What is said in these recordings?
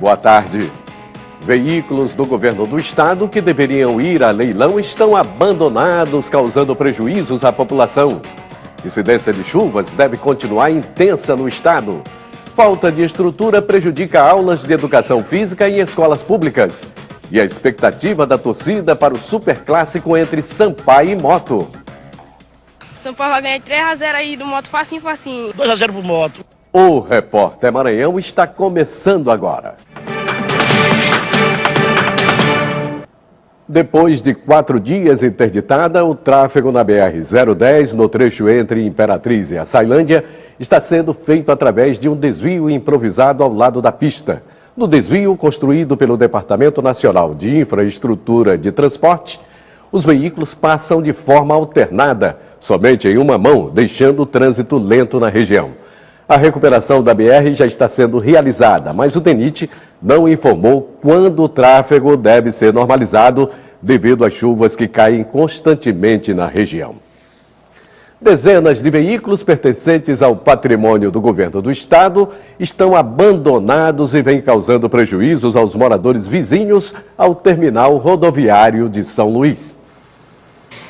boa tarde. Veículos do governo do estado que deveriam ir a leilão estão abandonados, causando prejuízos à população. Incidência de chuvas deve continuar intensa no estado. Falta de estrutura prejudica aulas de educação física em escolas públicas. E a expectativa da torcida para o superclássico entre Sampaio e Moto. Sampaio vai ganhar 3-0 aí do Moto, facinho. 2-0 pro Moto. O Repórter Maranhão está começando agora. Depois de 4 dias interditada, o tráfego na BR-010, no trecho entre Imperatriz e Açailândia, está sendo feito através de um desvio improvisado ao lado da pista. No desvio construído pelo Departamento Nacional de Infraestrutura de Transporte, os veículos passam de forma alternada, somente em uma mão, deixando o trânsito lento na região. A recuperação da BR já está sendo realizada, mas o DENIT não informou quando o tráfego deve ser normalizado devido às chuvas que caem constantemente na região. Dezenas de veículos pertencentes ao patrimônio do governo do estado estão abandonados e vêm causando prejuízos aos moradores vizinhos ao terminal rodoviário de São Luís.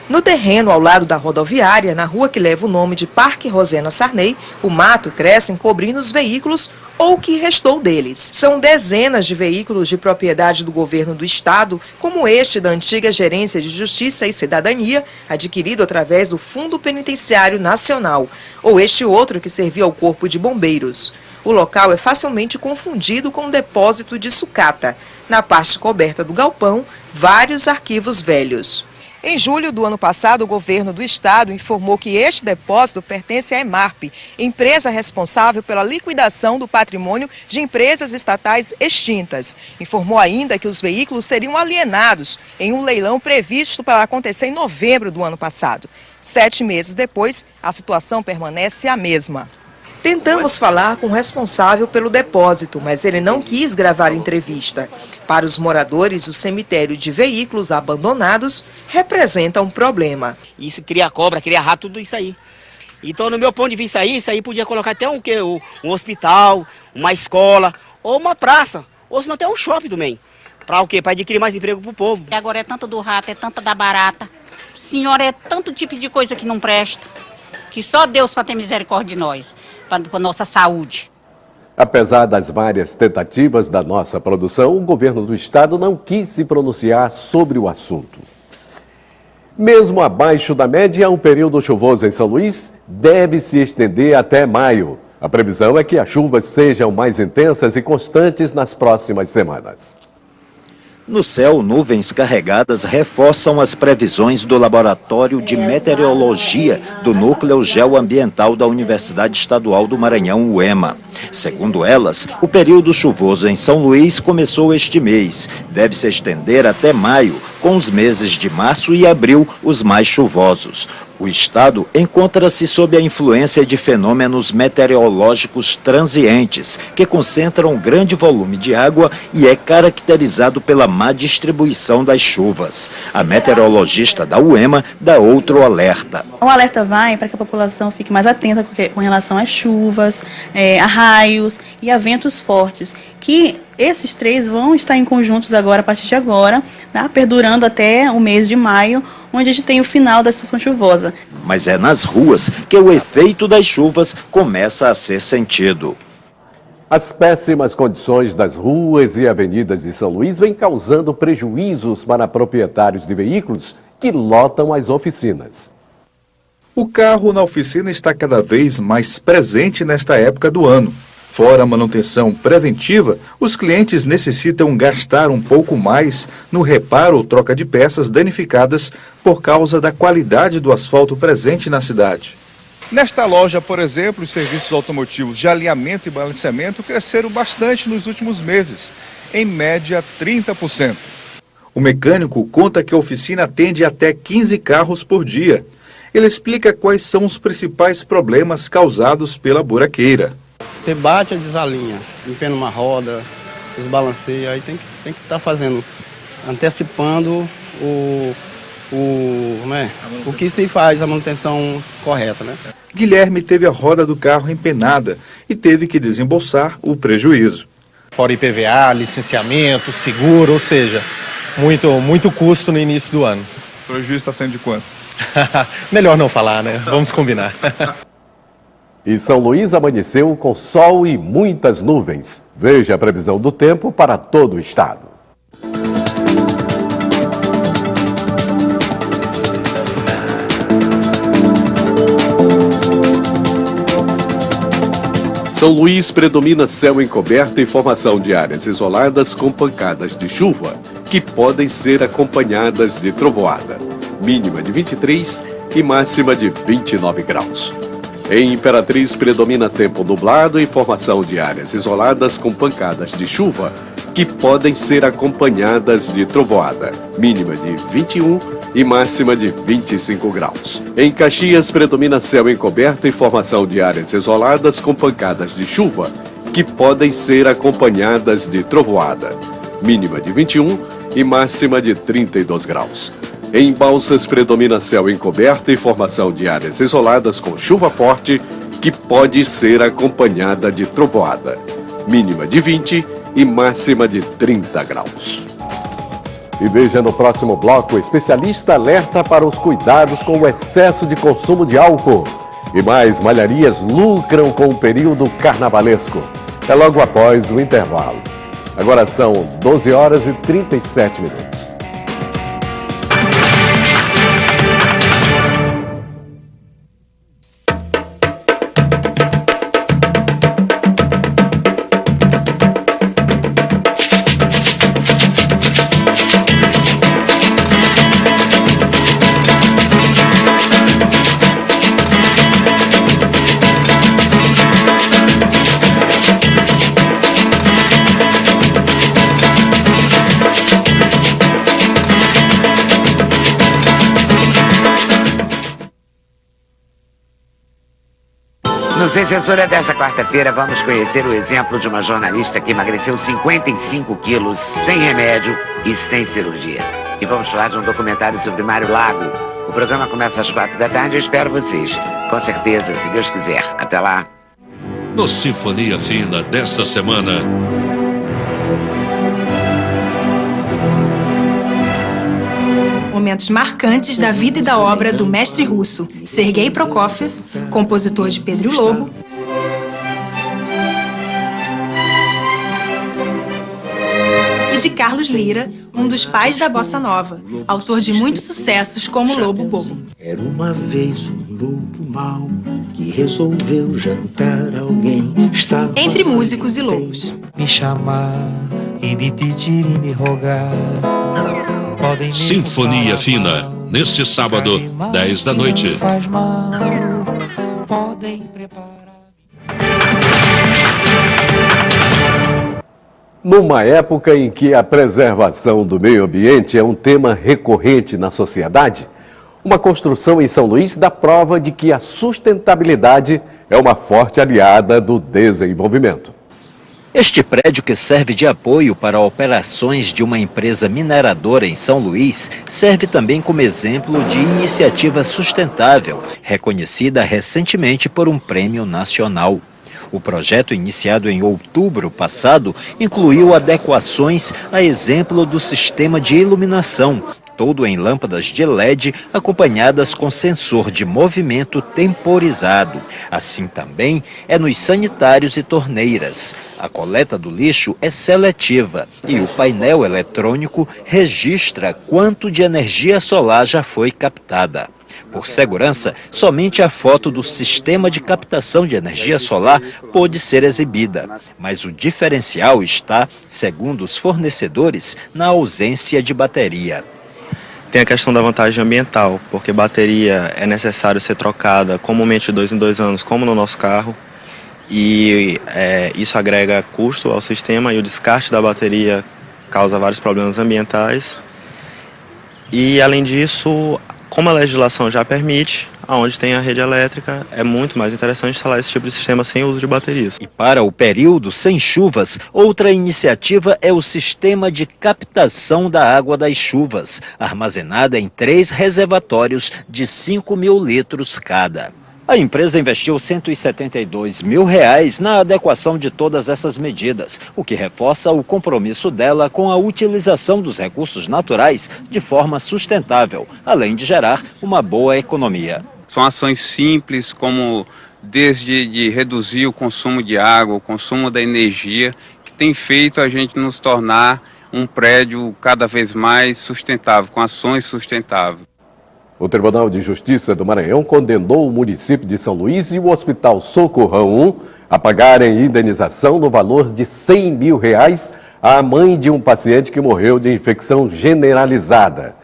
No terreno ao lado da rodoviária, na rua que leva o nome de Parque Rosena Sarney, o mato cresce encobrindo os veículos ou o que restou deles. São dezenas de veículos de propriedade do governo do estado, como este da antiga Gerência de Justiça e Cidadania, adquirido através do Fundo Penitenciário Nacional, ou este outro que servia ao Corpo de Bombeiros. O local é facilmente confundido com um depósito de sucata. Na parte coberta do galpão, vários arquivos velhos. Em julho do ano passado, o governo do estado informou que este depósito pertence à EMARP, empresa responsável pela liquidação do patrimônio de empresas estatais extintas. Informou ainda que os veículos seriam alienados em um leilão previsto para acontecer em novembro do ano passado. 7 meses depois, a situação permanece a mesma. Tentamos falar com o responsável pelo depósito, mas ele não quis gravar entrevista. Para os moradores, o cemitério de veículos abandonados representa um problema. Isso cria cobra, cria rato, tudo isso aí. Então, no meu ponto de vista, isso aí podia colocar até um hospital, uma escola, ou uma praça, ou se não até um shopping também. Para o quê? Para adquirir mais emprego para o povo. E agora é tanto do rato, é tanta da barata. Senhora, é tanto tipo de coisa que não presta, que só Deus para ter misericórdia de nós, para a nossa saúde. Apesar das várias tentativas da nossa produção, o governo do estado não quis se pronunciar sobre o assunto. Mesmo abaixo da média, o período chuvoso em São Luís deve se estender até maio. A previsão é que as chuvas sejam mais intensas e constantes nas próximas semanas. No céu, nuvens carregadas reforçam as previsões do Laboratório de Meteorologia do Núcleo Geoambiental da Universidade Estadual do Maranhão, UEMA. Segundo elas, o período chuvoso em São Luís começou este mês. Deve se estender até maio, com os meses de março e abril os mais chuvosos. O estado encontra-se sob a influência de fenômenos meteorológicos transientes, que concentram grande volume de água e é caracterizado pela má distribuição das chuvas. A meteorologista da UEMA dá outro alerta. O alerta vai para que a população fique mais atenta com relação às chuvas, a raios e a ventos fortes, que esses três vão estar em conjuntos agora, a partir de agora, tá? Perdurando até o mês de maio, onde a gente tem o final da estação chuvosa. Mas é nas ruas que o efeito das chuvas começa a ser sentido. As péssimas condições das ruas e avenidas de São Luís vêm causando prejuízos para proprietários de veículos que lotam as oficinas. O carro na oficina está cada vez mais presente nesta época do ano. Fora a manutenção preventiva, os clientes necessitam gastar um pouco mais no reparo ou troca de peças danificadas por causa da qualidade do asfalto presente na cidade. Nesta loja, por exemplo, os serviços automotivos de alinhamento e balanceamento cresceram bastante nos últimos meses, em média 30%. O mecânico conta que a oficina atende até 15 carros por dia. Ele explica quais são os principais problemas causados pela buraqueira. Você bate, desalinha, empena uma roda, desbalanceia, aí tem que estar fazendo, antecipando o que se faz, a manutenção correta, né? Guilherme teve a roda do carro empenada e teve que desembolsar o prejuízo. fora IPVA, licenciamento, seguro, ou seja, muito custo no início do ano. O prejuízo está sendo de quanto? Melhor não falar, né? Vamos combinar. E São Luís amanheceu com sol e muitas nuvens. Veja a previsão do tempo para todo o estado. São Luís predomina céu encoberto e formação de áreas isoladas com pancadas de chuva, que podem ser acompanhadas de trovoada. Mínima de 23 e máxima de 29 graus. Em Imperatriz predomina tempo nublado e formação de áreas isoladas com pancadas de chuva, que podem ser acompanhadas de trovoada. Mínima de 21 e máxima de 25 graus. Em Caxias predomina céu encoberto e formação de áreas isoladas com pancadas de chuva, que podem ser acompanhadas de trovoada. Mínima de 21 e máxima de 32 graus. Em Balsas predomina céu encoberto e formação de áreas isoladas com chuva forte, que pode ser acompanhada de trovoada. Mínima de 20 e máxima de 30 graus. E veja no próximo bloco, o especialista alerta para os cuidados com o excesso de consumo de álcool. E mais malharias lucram com o período carnavalesco. É logo após o intervalo. Agora são 12 horas e 37 minutos. No Sem Censura dessa quarta-feira, vamos conhecer o exemplo de uma jornalista que emagreceu 55 quilos sem remédio e sem cirurgia. E vamos falar de um documentário sobre Mário Lago. O programa começa às 4 da tarde, eu espero vocês. Com certeza, se Deus quiser. Até lá. No Sinfonia Fina desta semana... Momentos marcantes da vida e da obra do mestre russo Sergei Prokofiev, compositor de Pedro e o Lobo, e de Carlos Lira, um dos pais da bossa nova, autor de muitos sucessos como Lobo Bobo. Era uma vez um lobo mau que resolveu jantar alguém. Entre músicos e lobos. Me chamar e me pedir e me rogar. Sinfonia Fina, neste sábado, 10 da noite. Numa época em que a preservação do meio ambiente é um tema recorrente na sociedade, uma construção em São Luís dá prova de que a sustentabilidade é uma forte aliada do desenvolvimento. Este prédio, que serve de apoio para operações de uma empresa mineradora em São Luís, serve também como exemplo de iniciativa sustentável, reconhecida recentemente por um prêmio nacional. O projeto, iniciado em outubro passado, incluiu adequações a exemplo do sistema de iluminação, todo em lâmpadas de LED acompanhadas com sensor de movimento temporizado. Assim também é nos sanitários e torneiras. A coleta do lixo é seletiva e o painel eletrônico registra quanto de energia solar já foi captada. Por segurança, somente a foto do sistema de captação de energia solar pôde ser exibida, mas o diferencial está, segundo os fornecedores, na ausência de bateria. Tem a questão da vantagem ambiental, porque bateria é necessário ser trocada comumente de 2 em 2 anos, como no nosso carro, e isso agrega custo ao sistema, e o descarte da bateria causa vários problemas ambientais. E, além disso, como a legislação já permite, onde tem a rede elétrica, é muito mais interessante instalar esse tipo de sistema sem uso de baterias. E para o período sem chuvas, outra iniciativa é o sistema de captação da água das chuvas, armazenada em 3 reservatórios de 5.000 litros cada. A empresa investiu R$ 172 mil na adequação de todas essas medidas, o que reforça o compromisso dela com a utilização dos recursos naturais de forma sustentável, além de gerar uma boa economia. São ações simples, como desde de reduzir o consumo de água, o consumo da energia, que tem feito a gente nos tornar um prédio cada vez mais sustentável, com ações sustentáveis. O Tribunal de Justiça do Maranhão condenou o município de São Luís e o Hospital Socorrão 1 a pagarem indenização no valor de R$ 100 mil à mãe de um paciente que morreu de infecção generalizada.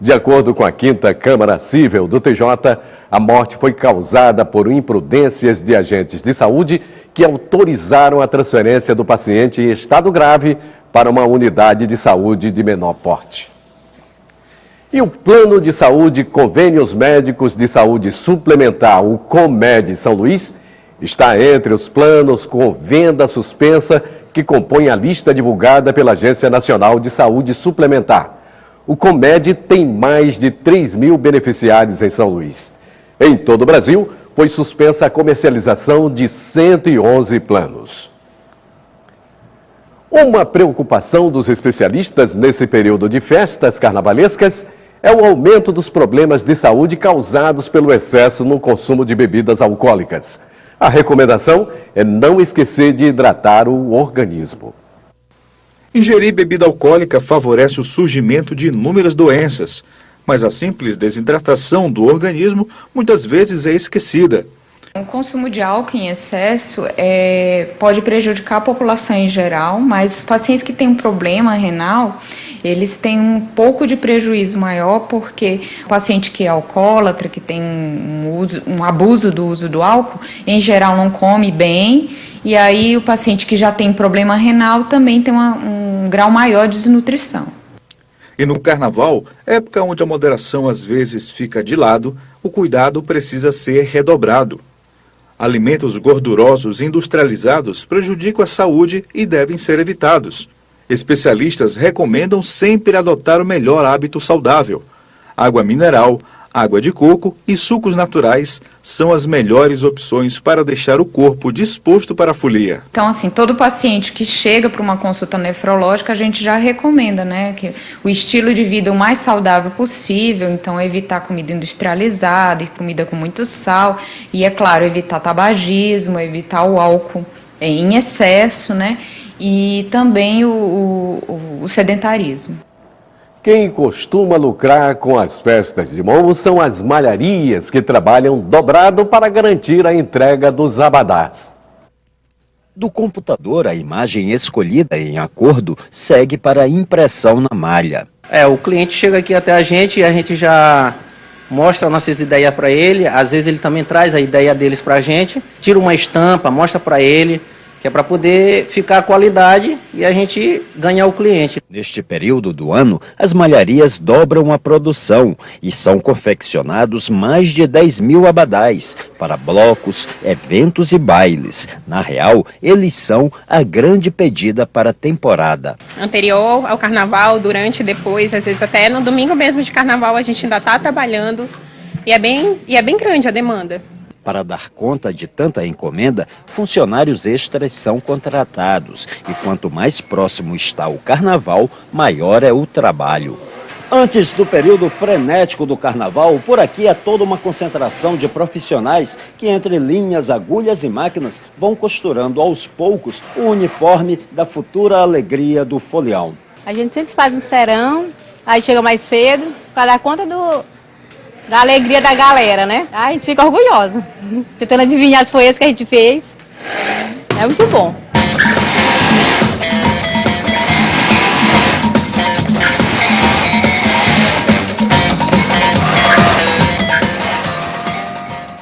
De acordo com a 5ª Câmara Cível do TJ, a morte foi causada por imprudências de agentes de saúde que autorizaram a transferência do paciente em estado grave para uma unidade de saúde de menor porte. E o Plano de Saúde Convênios Médicos de Saúde Suplementar, o CONMED São Luís, está entre os planos com venda suspensa que compõem a lista divulgada pela Agência Nacional de Saúde Suplementar. O CONMED tem mais de 3 mil beneficiários em São Luís. Em todo o Brasil, foi suspensa a comercialização de 111 planos. Uma preocupação dos especialistas nesse período de festas carnavalescas é o aumento dos problemas de saúde causados pelo excesso no consumo de bebidas alcoólicas. A recomendação é não esquecer de hidratar o organismo. Ingerir bebida alcoólica favorece o surgimento de inúmeras doenças, mas a simples desidratação do organismo muitas vezes é esquecida. O consumo de álcool em excesso pode prejudicar a população em geral, mas os pacientes que têm um problema renal, eles têm um pouco de prejuízo maior, porque o paciente que é alcoólatra, que tem um abuso do uso do álcool, em geral não come bem, e aí o paciente que já tem problema renal também tem um grau maior de desnutrição. E no carnaval, época onde a moderação às vezes fica de lado, o cuidado precisa ser redobrado. Alimentos gordurosos industrializados prejudicam a saúde e devem ser evitados. Especialistas recomendam sempre adotar o melhor hábito saudável. Água mineral, água de coco e sucos naturais são as melhores opções para deixar o corpo disposto para a folia. Então, assim, todo paciente que chega para uma consulta nefrológica, a gente já recomenda, né, que o estilo de vida o mais saudável possível, então evitar comida industrializada e comida com muito sal, e, é claro, evitar tabagismo, evitar o álcool em excesso, né, e também o sedentarismo. Quem costuma lucrar com as festas de Momo são as malharias, que trabalham dobrado para garantir a entrega dos abadás. Do computador, a imagem escolhida em acordo segue para a impressão na malha. O cliente chega aqui até a gente e a gente já mostra nossas ideias para ele. Às vezes ele também traz a ideia deles para a gente, tira uma estampa, mostra para ele, que é para poder ficar a qualidade e a gente ganhar o cliente. Neste período do ano, as malharias dobram a produção e são confeccionados mais de 10 mil abadás para blocos, eventos e bailes. Na real, eles são a grande pedida para a temporada. Anterior ao carnaval, durante, depois, às vezes até no domingo mesmo de carnaval a gente ainda está trabalhando e é bem grande a demanda. Para dar conta de tanta encomenda, funcionários extras são contratados e quanto mais próximo está o carnaval, maior é o trabalho. Antes do período frenético do carnaval, por aqui é toda uma concentração de profissionais que, entre linhas, agulhas e máquinas, vão costurando aos poucos o uniforme da futura alegria do folião. A gente sempre faz um serão, aí chega mais cedo para dar conta da alegria da galera, né? A gente fica orgulhosa, tentando adivinhar as folhas que a gente fez. É muito bom.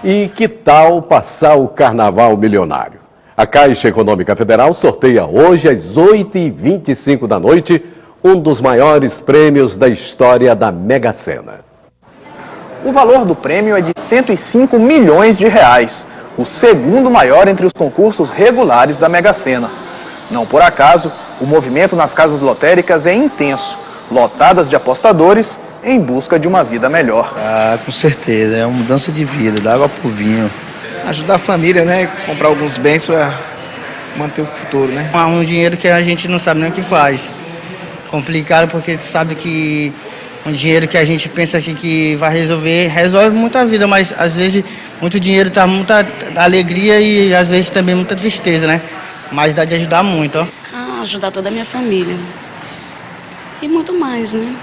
E que tal passar o Carnaval Milionário? A Caixa Econômica Federal sorteia hoje às 8h25 da noite um dos maiores prêmios da história da Mega Sena. O valor do prêmio é de R$ 105 milhões, o segundo maior entre os concursos regulares da Mega Sena. Não por acaso, o movimento nas casas lotéricas é intenso, lotadas de apostadores em busca de uma vida melhor. Com certeza, é uma mudança de vida, da água pro vinho. ajudar a família, né? Comprar alguns bens para manter o futuro, né? Um dinheiro que a gente não sabe nem o que faz. Complicado porque sabe que um dinheiro que a gente pensa que vai resolver, resolve muita vida, mas às vezes muito dinheiro dá muita alegria e às vezes também muita tristeza, né? Mas dá de ajudar muito, ó. Ajudar toda a minha família. E muito mais, né?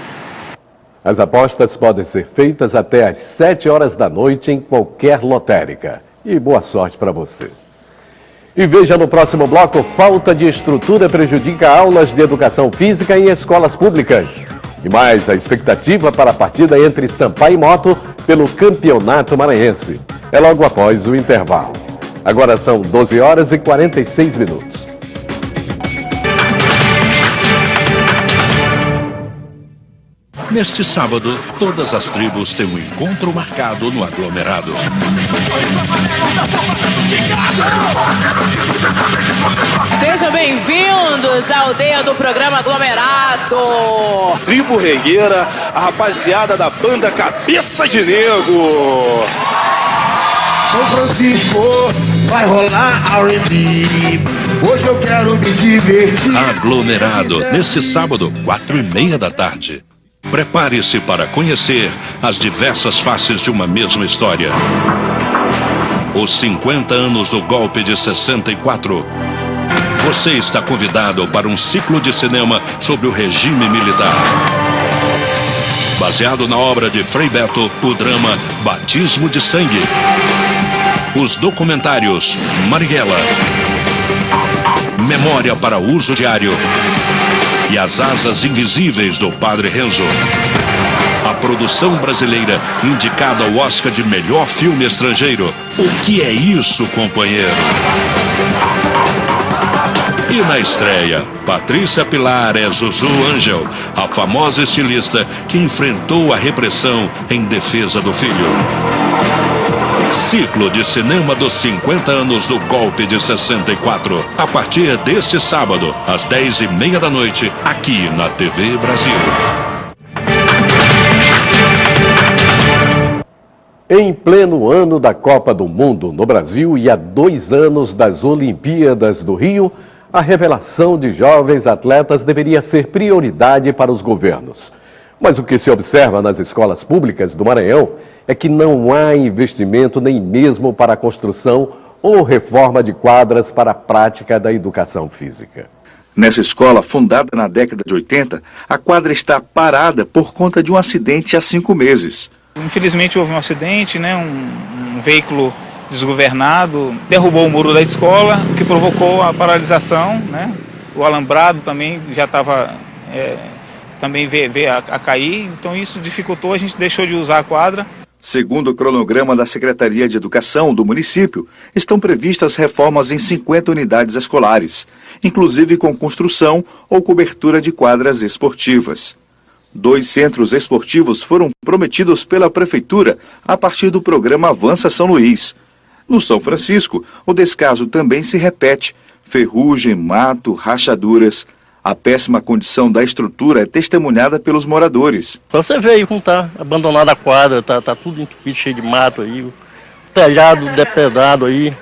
As apostas podem ser feitas até às 7 horas da noite em qualquer lotérica. E boa sorte para você. E veja no próximo bloco, falta de estrutura prejudica aulas de educação física em escolas públicas. E mais, a expectativa para a partida entre Sampaio e Moto pelo Campeonato Maranhense. É logo após o intervalo. Agora são 12 horas e 46 minutos. Neste sábado, todas as tribos têm um encontro marcado no aglomerado. Sejam bem-vindos à aldeia do programa Aglomerado. Tribo Regueira, a rapaziada da banda Cabeça de Negro. São Francisco, vai rolar R&B. Hoje eu quero me divertir. Aglomerado, neste sábado, 4:30 da tarde. Prepare-se para conhecer as diversas faces de uma mesma história. Os 50 anos do golpe de 64. Você está convidado para um ciclo de cinema sobre o regime militar. Baseado na obra de Frei Beto, o drama Batismo de Sangue. Os documentários Marighella, Memória para Uso Diário e As Asas Invisíveis do Padre Renzo. A produção brasileira indicada ao Oscar de melhor filme estrangeiro. O que é isso, companheiro? E na estreia, Patrícia Pilar é Zuzu Angel, a famosa estilista que enfrentou a repressão em defesa do filho. Ciclo de cinema dos 50 anos do golpe de 64. A partir deste sábado, às 10:30 da noite, aqui na TV Brasil. Em pleno ano da Copa do Mundo no Brasil e há 2 anos das Olimpíadas do Rio, a revelação de jovens atletas deveria ser prioridade para os governos. Mas o que se observa nas escolas públicas do Maranhão é que não há investimento nem mesmo para a construção ou reforma de quadras para a prática da educação física. Nessa escola, fundada na década de 80, a quadra está parada por conta de um acidente há 5 meses. Infelizmente houve um acidente, né? Um veículo desgovernado derrubou o muro da escola, o que provocou a paralisação, né? O alambrado também já estava... também veio a cair, então isso dificultou, a gente deixou de usar a quadra. Segundo o cronograma da Secretaria de Educação do município, estão previstas reformas em 50 unidades escolares, inclusive com construção ou cobertura de quadras esportivas. 2 centros esportivos foram prometidos pela Prefeitura a partir do programa Avança São Luís. No São Francisco, o descaso também se repete: ferrugem, mato, rachaduras. A péssima condição da estrutura é testemunhada pelos moradores. Você vê aí como está abandonada a quadra, tá tudo entupido, cheio de mato aí, o telhado depredado aí,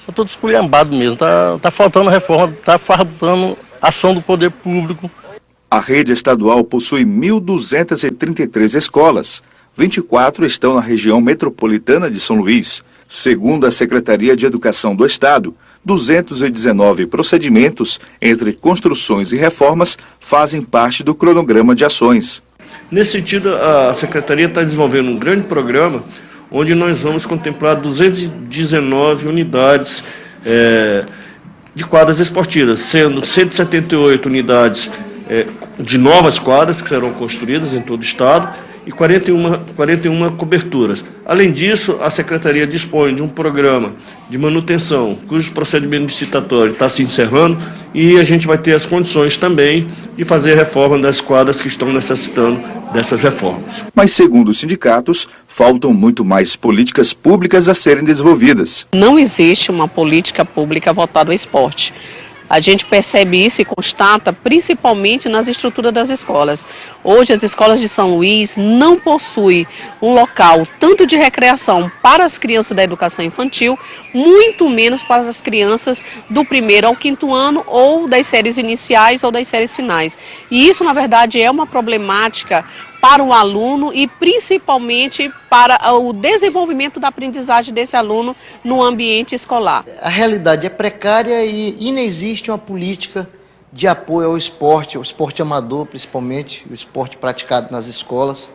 tá tudo esculhambado mesmo, tá faltando reforma, tá faltando ação do poder público. A rede estadual possui 1.233 escolas, 24 estão na região metropolitana de São Luís. Segundo a Secretaria de Educação do Estado, 219 procedimentos, entre construções e reformas, fazem parte do cronograma de ações. Nesse sentido, a Secretaria está desenvolvendo um grande programa, onde nós vamos contemplar 219 unidades de quadras esportivas, sendo 178 unidades de novas quadras que serão construídas em todo o estado e 41 coberturas. Além disso, a Secretaria dispõe de um programa de manutenção, cujo procedimento licitatório está se encerrando, e a gente vai ter as condições também de fazer a reforma das quadras que estão necessitando dessas reformas. Mas, segundo os sindicatos, faltam muito mais políticas públicas a serem desenvolvidas. Não existe uma política pública voltada ao esporte. A gente percebe isso e constata principalmente nas estruturas das escolas. Hoje as escolas de São Luís não possuem um local tanto de recreação para as crianças da educação infantil, muito menos para as crianças do 1º ao 5º ano ou das séries iniciais ou das séries finais. E isso, na verdade, é uma problemática para o aluno e principalmente para o desenvolvimento da aprendizagem desse aluno no ambiente escolar. A realidade é precária e inexiste uma política de apoio ao esporte amador principalmente, o esporte praticado nas escolas,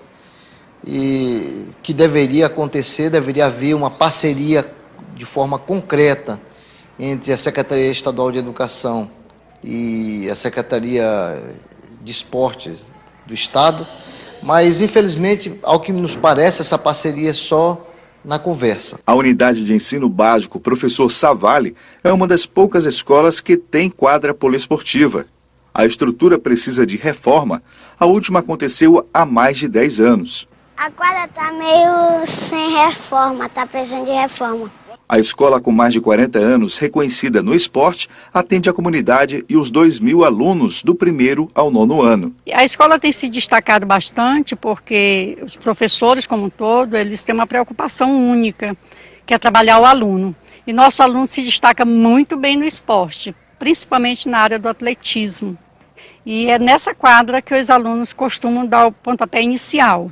e que deveria acontecer, deveria haver uma parceria de forma concreta entre a Secretaria Estadual de Educação e a Secretaria de Esportes do Estado, mas infelizmente, ao que nos parece, essa parceria é só na conversa. A unidade de ensino básico Professor Savale é uma das poucas escolas que tem quadra poliesportiva. A estrutura precisa de reforma. A última aconteceu há mais de 10 anos. A quadra está meio sem reforma, está precisando de reforma. A escola, com mais de 40 anos, reconhecida no esporte, atende a comunidade e os 2.000 alunos do 1º ao 9º ano. A escola tem se destacado bastante porque os professores, como um todo, eles têm uma preocupação única, que é trabalhar o aluno. E nosso aluno se destaca muito bem no esporte, principalmente na área do atletismo. E é nessa quadra que os alunos costumam dar o pontapé inicial.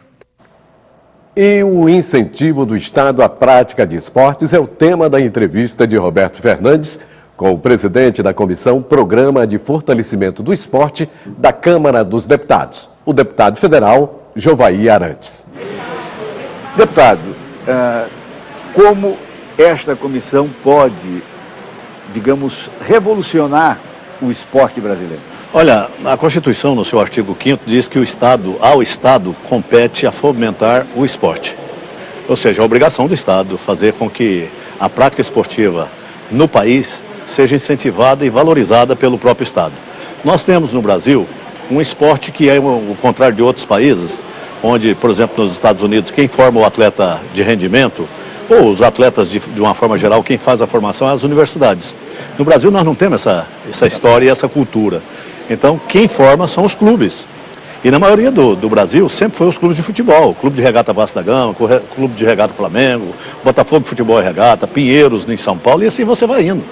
E o incentivo do Estado à prática de esportes é o tema da entrevista de Roberto Fernandes com o presidente da Comissão Programa de Fortalecimento do Esporte da Câmara dos Deputados, o deputado federal Jovaí Arantes. Deputado, como esta comissão pode, digamos, revolucionar o esporte brasileiro? Olha, a Constituição, no seu artigo 5º, diz que ao Estado compete a fomentar o esporte. Ou seja, a obrigação do Estado fazer com que a prática esportiva no país seja incentivada e valorizada pelo próprio Estado. Nós temos no Brasil um esporte que é o contrário de outros países, onde, por exemplo, nos Estados Unidos, quem forma o atleta de rendimento, ou os atletas de uma forma geral, quem faz a formação é as universidades. No Brasil nós não temos essa história e essa cultura. Então, quem forma são os clubes. E na maioria do Brasil, sempre foi os clubes de futebol. Clube de Regata Vasco da Gama, Clube de Regata Flamengo, Botafogo Futebol e Regata, Pinheiros em São Paulo, e assim você vai indo.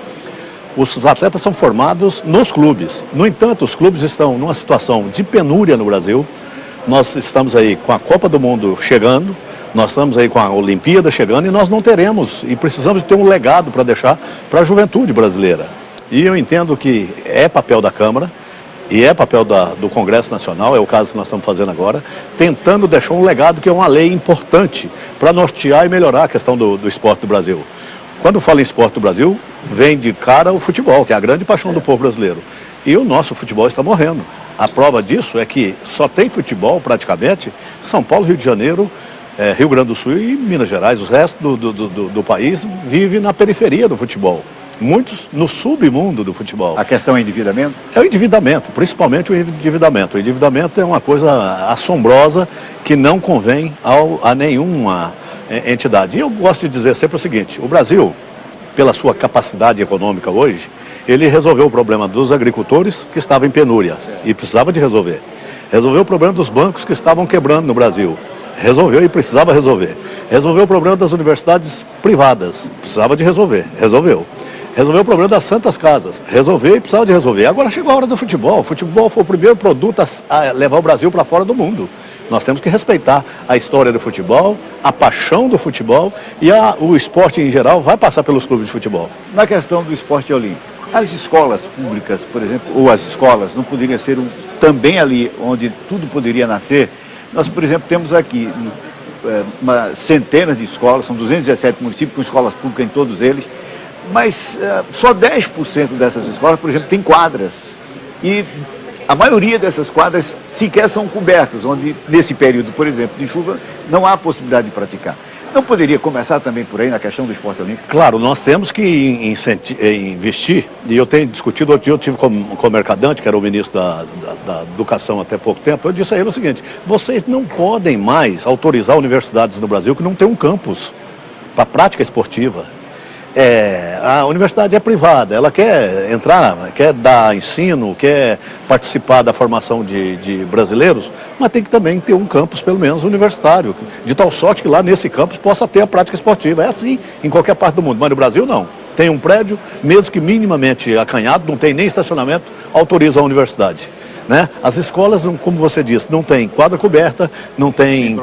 Os atletas são formados nos clubes. No entanto, os clubes estão numa situação de penúria no Brasil. Nós estamos aí com a Copa do Mundo chegando, nós estamos aí com a Olimpíada chegando e nós não teremos, e precisamos ter um legado para deixar para a juventude brasileira. E eu entendo que é papel da Câmara, e é papel do Congresso Nacional, é o caso que nós estamos fazendo agora, tentando deixar um legado que é uma lei importante para nortear e melhorar a questão do esporte do Brasil. Quando fala em esporte do Brasil, vem de cara o futebol, que é a grande paixão do povo brasileiro. E o nosso futebol está morrendo. A prova disso é que só tem futebol, praticamente, São Paulo, Rio de Janeiro, Rio Grande do Sul e Minas Gerais. O resto do país vive na periferia do futebol. Muitos no submundo do futebol. A questão é endividamento? É o endividamento, principalmente o endividamento. O endividamento é uma coisa assombrosa que não convém a nenhuma entidade. E eu gosto de dizer sempre o seguinte, o Brasil, pela sua capacidade econômica hoje, ele resolveu o problema dos agricultores que estavam em penúria e precisava de resolver. Resolveu o problema dos bancos que estavam quebrando no Brasil. Resolveu e precisava resolver. Resolveu o problema das universidades privadas. Precisava de resolver. Resolveu. Resolveu o problema das santas casas. Resolveu e precisava de resolver. Agora chegou a hora do futebol. O futebol foi o primeiro produto a levar o Brasil para fora do mundo. Nós temos que respeitar a história do futebol, a paixão do futebol e o esporte em geral vai passar pelos clubes de futebol. Na questão do esporte olímpico, as escolas públicas, por exemplo, ou as escolas, não poderiam ser também ali onde tudo poderia nascer? Nós, por exemplo, temos aqui centenas de escolas, são 217 municípios com escolas públicas em todos eles, mas só 10% dessas escolas, por exemplo, tem quadras. E a maioria dessas quadras sequer são cobertas, onde nesse período, por exemplo, de chuva, não há possibilidade de praticar. Não poderia começar também por aí na questão do esporte olímpico? Claro, nós temos que investir, e eu tenho discutido, outro dia eu tive com o Mercadante, que era o ministro da Educação até pouco tempo, eu disse a ele o seguinte, vocês não podem mais autorizar universidades no Brasil que não tem um campus para prática esportiva. a universidade é privada, ela quer entrar, quer dar ensino, quer participar da formação de brasileiros, mas tem que também ter um campus, pelo menos, universitário, de tal sorte que lá nesse campus possa ter a prática esportiva. É assim em qualquer parte do mundo, mas no Brasil não. Tem um prédio, mesmo que minimamente acanhado, não tem nem estacionamento, autoriza a universidade. Né? As escolas, como você disse, não tem quadra coberta, não tem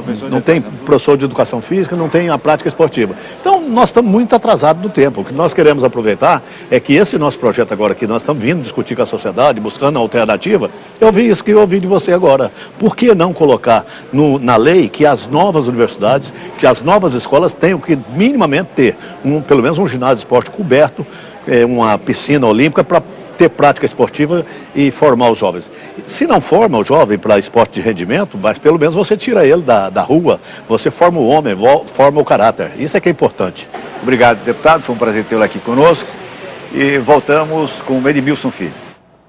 professor de educação física, não tem a prática esportiva. Então, nós estamos muito atrasados no tempo. O que nós queremos aproveitar é que esse nosso projeto agora, que nós estamos vindo discutir com a sociedade, buscando alternativa, eu vi isso que eu ouvi de você agora. Por que não colocar na lei que as novas universidades, que as novas escolas tenham que minimamente ter, pelo menos um ginásio de esporte coberto, uma piscina olímpica para ter prática esportiva e formar os jovens. Se não forma o jovem para esporte de rendimento, mas pelo menos você tira ele da rua, você forma o homem, forma o caráter. Isso é que é importante. Obrigado, deputado. Foi um prazer tê-lo aqui conosco. E voltamos com o Edmilson Filho.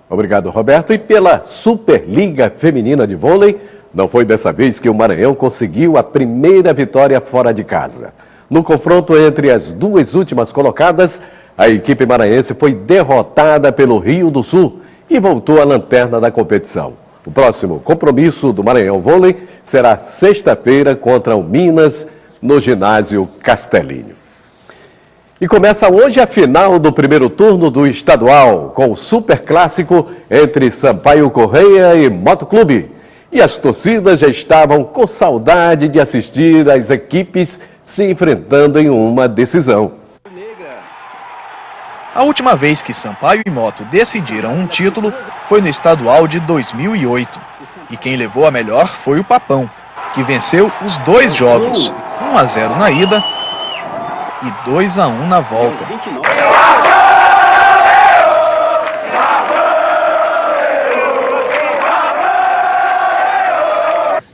Obrigado, Roberto. E pela Superliga Feminina de Vôlei, não foi dessa vez que o Maranhão conseguiu a primeira vitória fora de casa. No confronto entre as duas últimas colocadas, a equipe maranhense foi derrotada pelo Rio do Sul e voltou à lanterna da competição. O próximo compromisso do Maranhão Vôlei será sexta-feira contra o Minas, no ginásio Castelinho. E começa hoje a final do primeiro turno do estadual, com o superclássico entre Sampaio Corrêa e Motoclube. E as torcidas já estavam com saudade de assistir as equipes se enfrentando em uma decisão. A última vez que Sampaio e Moto decidiram um título foi no estadual de 2008. E quem levou a melhor foi o Papão, que venceu os dois jogos, 1-0 na ida e 2-1 na volta.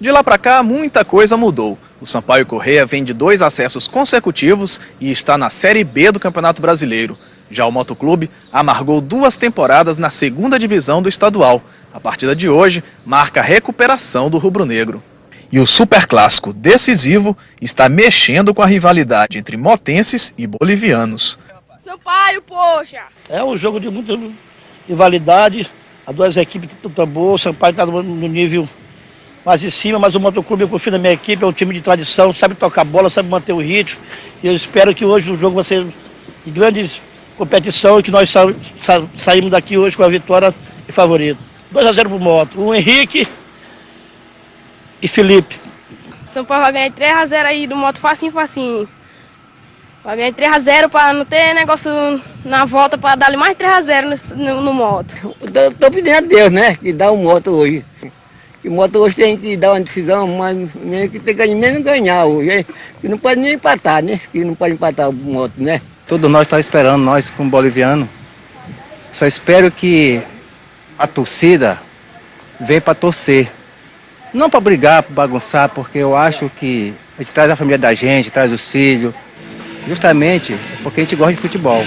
De lá para cá, muita coisa mudou. O Sampaio Corrêa vem de 2 acessos consecutivos e está na Série B do Campeonato Brasileiro. Já o Motoclube amargou 2 temporadas na segunda divisão do estadual. A partida de hoje marca a recuperação do rubro-negro. E o superclássico decisivo está mexendo com a rivalidade entre motenses e bolivianos. Sampaio, poxa! É um jogo de muita rivalidade, as duas equipes estão boas, o Sampaio está no nível mais de cima, mas o Motoclube, eu confio na minha equipe, é um time de tradição, sabe tocar bola, sabe manter o ritmo. E eu espero que hoje o jogo vai ser de grandes competição e que nós saímos daqui hoje com a vitória de favorito. 2-0 pro Moto. O Henrique e Felipe. Sampaio vai ganhar 3-0 aí do Moto facinho. Vai ganhar 3-0 para não ter negócio na volta para dar mais 3-0 no Moto. Estou pedindo a Deus, né, que dá o Moto hoje. E o Moto hoje tem que dar uma decisão, mas nem que tem que menos ganhar hoje. Que não pode nem empatar, né? Que não pode empatar o Moto, né? Todos nós estamos esperando, nós como boliviano. Só espero que a torcida venha para torcer. Não para brigar, para bagunçar, porque eu acho que a gente traz a família da gente, traz os filhos, justamente porque a gente gosta de futebol.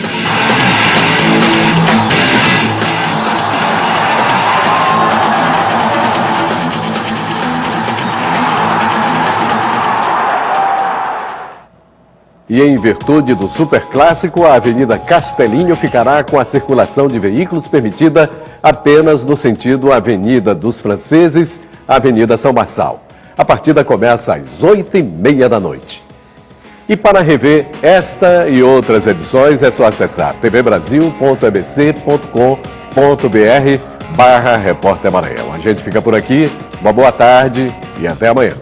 E em virtude do superclássico, a Avenida Castelinho ficará com a circulação de veículos permitida apenas no sentido Avenida dos Franceses, Avenida São Marçal. A partida começa às 8h30 da noite. E para rever esta e outras edições é só acessar tvbrasil.abc.com.br/Repórter Maranhão. A gente fica por aqui, uma boa tarde e até amanhã.